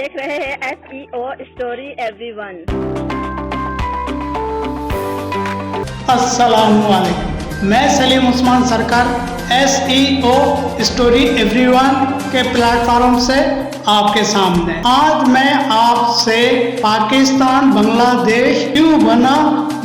دیکھ رہے ہیں SEO اسٹوری ایوری ون۔ السلام علیکم، میں سلیم عثمان سرکار SEO اسٹوری ایوری ون کے پلیٹ فارم سے آپ کے سامنے آج میں آپ سے پاکستان بنگلہ دیش کیوں بنا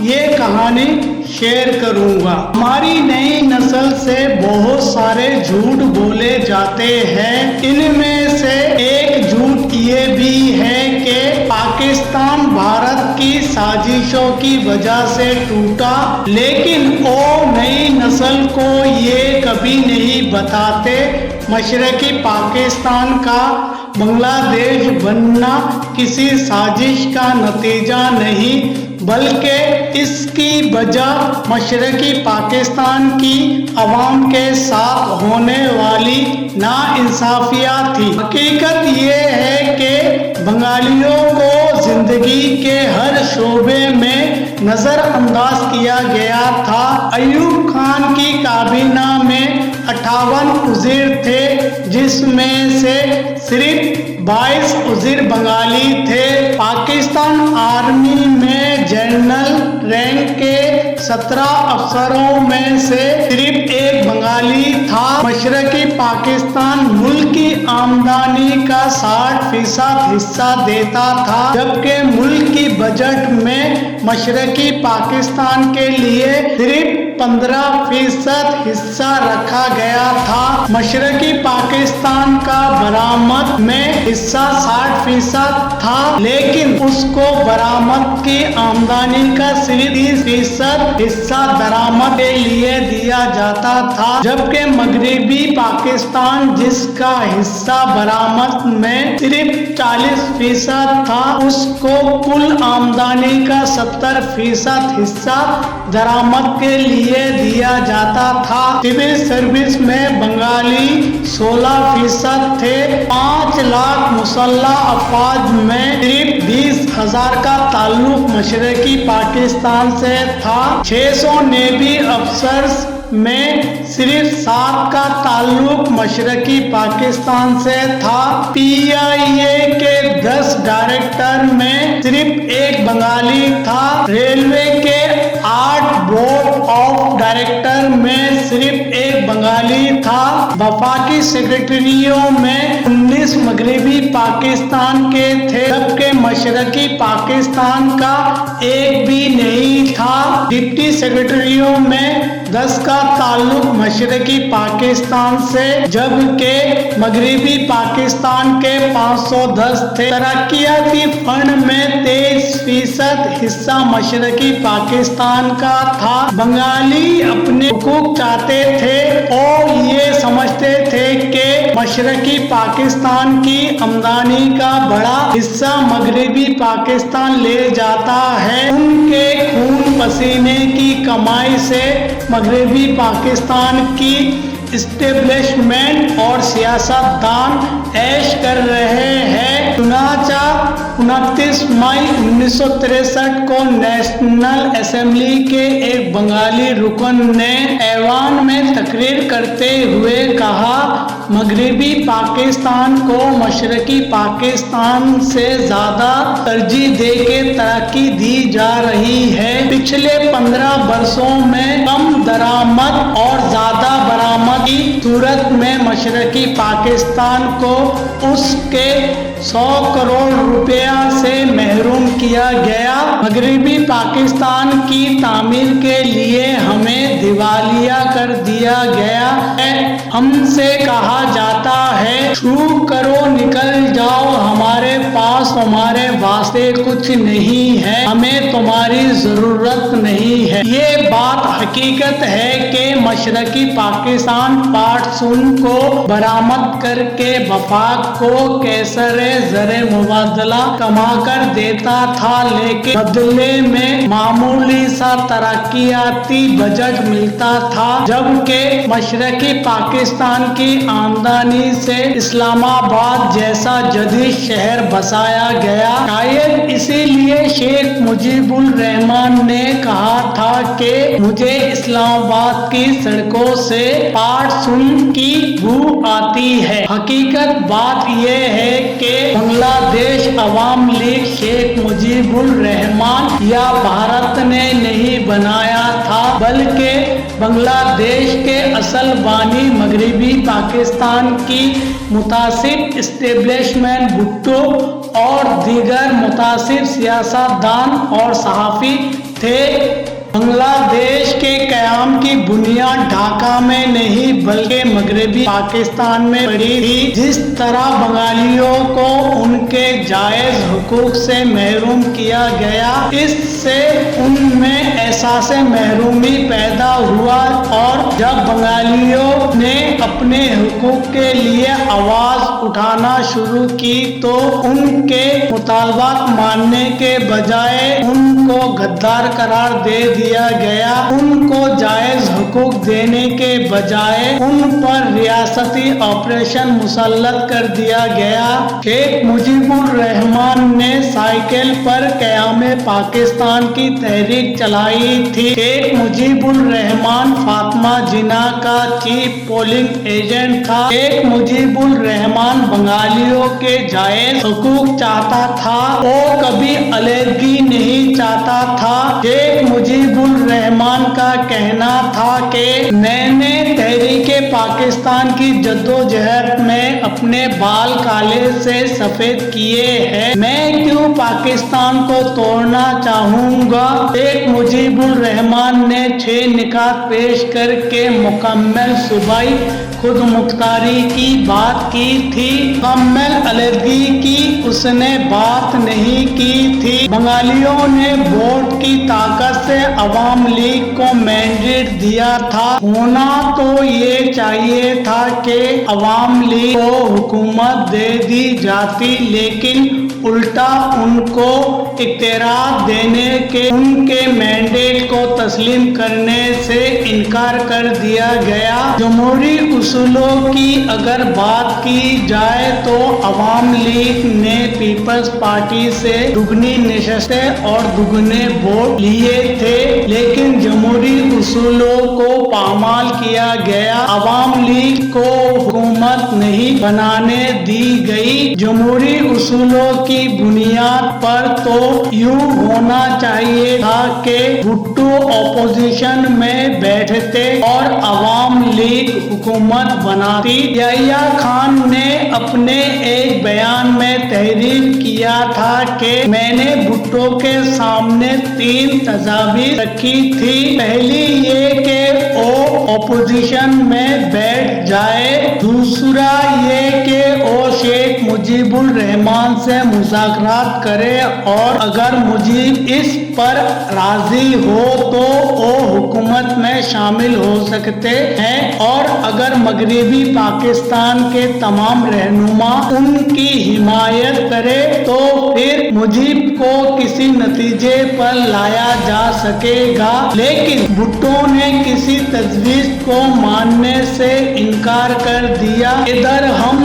یہ کہانی شیئر کروں گا۔ ہماری نئی نسل سے بہت سارے جھوٹ بولے جاتے ہیں، ان میں سے ایک جھوٹ یہ بھی ہے کہ پاکستان بھارت کی سازشوں کی وجہ سے ٹوٹا، لیکن وہ نئی نسل کو یہ کبھی نہیں بتاتے مشرقی پاکستان کا بنگلہ دیش بننا کسی سازش کا نتیجہ نہیں بلکہ اس کی وجہ مشرقی پاکستان کی عوام کے ساتھ ہونے والی ناانصافیاں تھی۔ حقیقت یہ ہے کہ بنگالیوں کو زندگی کے ہر شعبے میں نظر انداز کیا گیا تھا۔ ایوب خان کی کابینہ میں 58 وزیر تھے، جس میں سے صرف 22 وزیر بنگالی تھے۔ پاکستان آرمی میں جنرل رینک کے 17 افسروں میں سے صرف ایک بنگالی تھا۔ مشرقی پاکستان ملک کی آمدنی کا 60% حصہ دیتا تھا، جبکہ ملک کی بجٹ میں مشرقی پاکستان کے لیے صرف 15% حصہ رکھا گیا تھا۔ مشرقی پاکستان کا برآمد میں حصہ 60% تھا، لیکن اس کو برآمد کی آمدنی کا صرف 30% حصہ درآمد کے لیے دیا جاتا تھا، جبکہ مغربی پاکستان جس کا حصہ برآمد میں صرف 40% تھا، اس کو کل آمدنی کا 70% حصہ درآمد کے لیے دیا جاتا تھا۔ سول سروس میں بنگالی 16% تھے۔ 5 لاکھ مسلح افواج میں صرف 20,000 کا تعلق مشرقی پاکستان سے تھا۔ 600 نیوی افسرز میں صرف 7 کا تعلق مشرقی پاکستان سے تھا۔ PIA کے 10 ڈائریکٹر میں صرف ایک بنگالی تھا۔ ریلوے کے 8 بورڈ آف ڈائریکٹر میں صرف ایک بنگالی تھا۔ وفاقی سیکرٹریوں میں 19 مغربی پاکستان کے تھے، جبکہ مشرقی پاکستان کا ایک بھی نہیں تھا۔ ڈپٹی سیکرٹریوں میں 10 کا تعلق مشرقی پاکستان سے، جبکہ مغربی پاکستان کے 510 تھے۔ ترقیاتی فنڈ میں 23% حصہ مشرقی پاکستان کا تھا۔ بنگالی اپنے حقوق چاہتے تھے اور یہ سمجھتے تھے کہ مشرقی پاکستان کی آمدنی کا بڑا حصہ مغربی پاکستان لے جاتا ہے۔ ان کے خون پسینے کی کمائی سے مغربی پاکستان کی اسٹیبلشمنٹ اور سیاست دان عیش کر رہے ہیں۔ چنانچہ 29 مئی 1963 کو نیشنل اسمبلی کے ایک بنگالی رکن نے ایوان میں تقریر کرتے ہوئے کہا، مغربی پاکستان کو مشرقی پاکستان سے زیادہ ترجیح دے کے ترقی دی جا رہی ہے۔ پچھلے 15 برسوں میں کم درآمد اور زیادہ برآمد کی صورت میں مشرقی پاکستان کو اس کے 100 کروڑ روپیہ سے محروم کیا گیا۔ مغربی پاکستان کی تعمیر کے لیے ہمیں دیوالیہ کر دیا گیا ہے۔ ہم سے کہا جاتا ہے، چھو کرو نکل جاؤ، ہمارے پاس تمہارے واسطے کچھ نہیں ہے، ہمیں تمہاری ضرورت نہیں ہے۔ یہ بات حقیقت ہے کہ مشرقی پاکستان پارٹ سن کو برآمد کر کے وفاق کو کیسر زر مبادلہ कमा कर देता था, लेकिन बदले में मामूली सा तरक्याती बजट मिलता था। जबकि मशरकी पाकिस्तान की आमदनी से इस्लामाबाद जैसा जदीद शहर बसाया गया। शायद इसीलिए शेख मुजीबुर रहमान ने कहा था कि मुझे इस्लामाबाद की सड़कों से पाट सुन की बू आती है। हकीकत बात यह है कि बांग्लादेश अवाम लीग शेख मुजीबुर रहमान या भारत ने नहीं बनाया था, बल्कि बांग्लादेश के असल बानी मगरबी पाकिस्तान की मुतासिब इस्टेब्लिशमेंट भुट्टो और दीगर मुतासिब सियासतदान और सहाफ़ी थे। बांग्लादेश के क़याम की बुनियाद ढाका में नहीं बल्कि मगरबी पाकिस्तान में पड़ी थी। जिस तरह बंगालियों को उनके जायज़ हुकूक से महरूम किया गया, इससे उनमें एहसास महरूमी पैदा हुआ और जब बंगालियों ने अपने हुकूक के लिए आवाज़ उठाना शुरू की तो उनके मुतालबात मानने के बजाय उनको गद्दार करार दे दिया गया। उनको जायज हुकूक देने के बजाय उन पर रियासती ऑपरेशन मुसल्लत कर दिया गया। शेख मुजीबुर रहमान ने साइकिल पर क़याम पाकिस्तान की तहरीक चलाई थी। शेख मुजीबुर रहमान फातिमा जिन्ना का चीफ पोलिंग एजेंट था। शेख मुजीबुर रहमान बंगालियों के जायज हुकूक चाहता था, वो कभी अलहदगी नहीं चाहता था। शेख मुजीबुर रहमान का कहना था कि मैंने तहरीके पाकिस्तान की जद्दोजहद में अपने बाल काले से सफेद किए हैं, मैं क्यों पाकिस्तान को तोड़ना चाहूँगा। शेख मुजीबुर रहमान ने 6 निकात पेश करके मुकम्मल सूबाई खुद मुख्तारी की बात की थी। मुकम्मल अलहदगी की उसने बात नहीं की थी। बंगालियों ने वोट की ताकत से अवाम लीग को मैंडेट दिया था। होना तो ये चाहिए था कि अवाम लीग को हुकूमत दे दी जाती, लेकिन उल्टा उनको इख्तियार देने के उनके मैंडेट को तस्लीम करने से इनकार कर दिया गया। जमहूरी उसूलों की अगर बात की जाए तो अवाम लीग ने पीपल्स पार्टी से दुगनी नशस्तें और दुगने वोट लिए थे, लेकिन जमहूरी उसूलों को पामाल किया गया। अवाम लीग को हुकूमत नहीं बनाने दी गई। जमहूरी उसूलों की बुनियाद पर तो यूं होना चाहिए था कि भुट्टो ऑपोजिशन में बैठते और अवाम लीग हुकूमत बनाती। याह्या खान ने अपने एक बयान में तहरीर किया था कि मैंने भुट्टो के सामने 3 तजावीज़ रखी थी। पहली ये कि वो ऑपोजिशन में बैठ जाए, दूसरा ये कि वो शेख मुजीबुर रहमान से मुज़ाकरात करे और अगर मुजीब इस पर राजी हो तो वो हुकूमत में शामिल हो सकते हैं, और अगर मगरबी पाकिस्तान के तमाम रहनुमा उनकी हिमायत करे तो फिर मुजीब को किसी नतीजे पर लाया जा सकेगा। लेकिन भुट्टो ने किसी तजवीज़ को मानने से इनकार कर दिया। इधर हम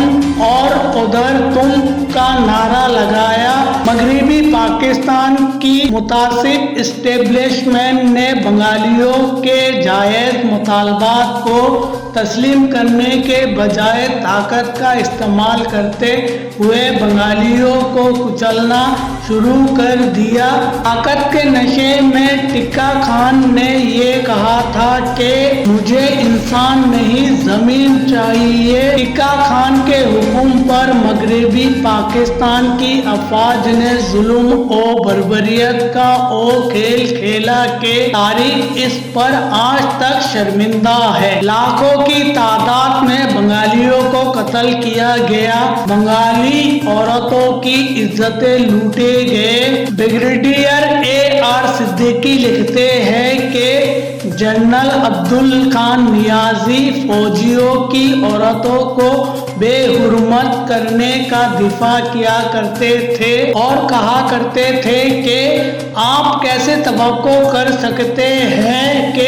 और उधर तुम का नारा लगाया। मगरबी पाकिस्तान की मुतासिब इस्टेब्लिशमेंट ने बंगालियों के जायज़ मुतालबात को तस्लीम करने के बजाय ताकत का इस्तेमाल करते हुए बंगालियों को कुचलना शुरू कर दिया। ताकत के नशे में टिक्का खान ने ये कहा था कि मुझे इंसान नहीं जमीन चाहिए। टिक्का खान के हुक्म पर मगरबी पाकिस्तान की अफवाज ने जुल्म और बर्बरियत का ओ खेल खेला के तारीख इस पर आज तक शर्मिंदा है। लाखों की तादाद में बंगालियों को कत्ल हासिल किया गया, बंगाली औरतों की इज्जतें लूटे गए। ब्रिगेडियर AR सिद्दीकी लिखते हैं कि जनरल अब्दुल खान नियाजी फौजियों की औरतों को बेहुरमत करने का दिफा किया करते थे और कहा करते थे कि आप कैसे तवक्को कर सकते हैं कि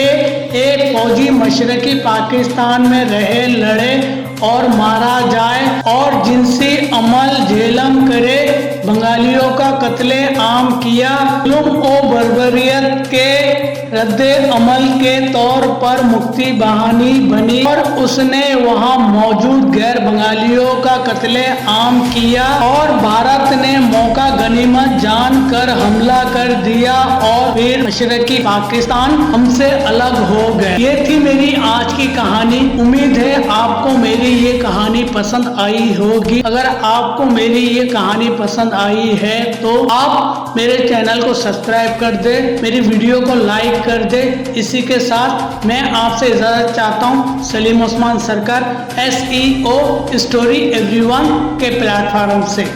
एक फौजी मशरकी पाकिस्तान में रहे, लड़े और मारा जाए और जिनसी अमल झेलम करे। बंगालियों का कत्ले आम किया, जुल्म और बर्बरियत के रद्दे अमल के तौर पर मुक्ति बहानी बनी और उसने वहां मौजूद गैर बंगालियों का कत्ले आम किया और भारत ने मौका गनीमत जानकर हमला कर दिया और फिर मशरकी पाकिस्तान हमसे अलग हो गए। ये थी मेरी आज की कहानी। उम्मीद है आपको मेरी ये कहानी पसंद आई होगी। अगर आपको मेरी ये कहानी पसंद आई है तो आप मेरे चैनल को सब्सक्राइब कर दे, मेरी वीडियो को लाइक कर दे। इसी के साथ मैं आपसे इजाजत चाहता हूँ सलीम उस्मान सरकार SEO स्टोरी एवरीवन के प्लेटफॉर्म से।